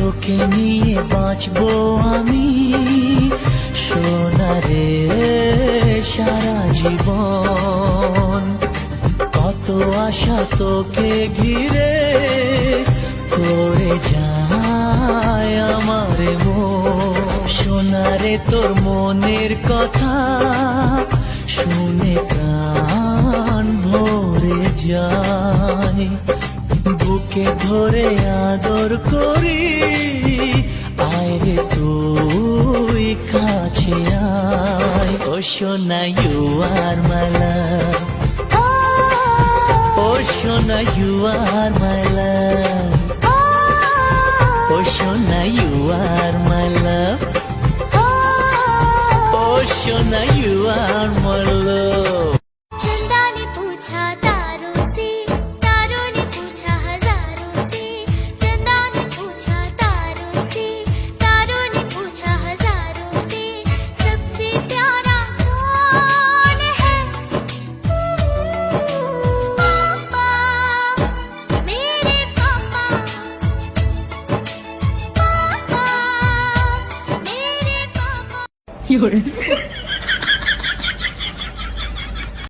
তোকে নিয়ে বাঁচবো আমি সোনারে সারা জীবন। কত আশা তোকে ঘিরে করে যায় আমার মন। সোনারে তোর মনের কথা শুনে প্রাণ ভরে যায়। বুকে ধরে আদর করি আয় রে তুই কাছে আয়। ও সোনা ইউ আর মাই লাভ, ও সোনা ইউ আর মাই লাভ, ও সোনা ইউ আর মাই লাভ, ও সোনা ইউ আর মাই লাভ। चंदा ने पूछा तारों से, तारों ने पूछा हजारों से। चंदा ने पूछा तारों से, तारों ने पूछा हजारों से। सबसे प्यारा कौन है? पापा, मेरे पापा, पापा, मेरे पापा।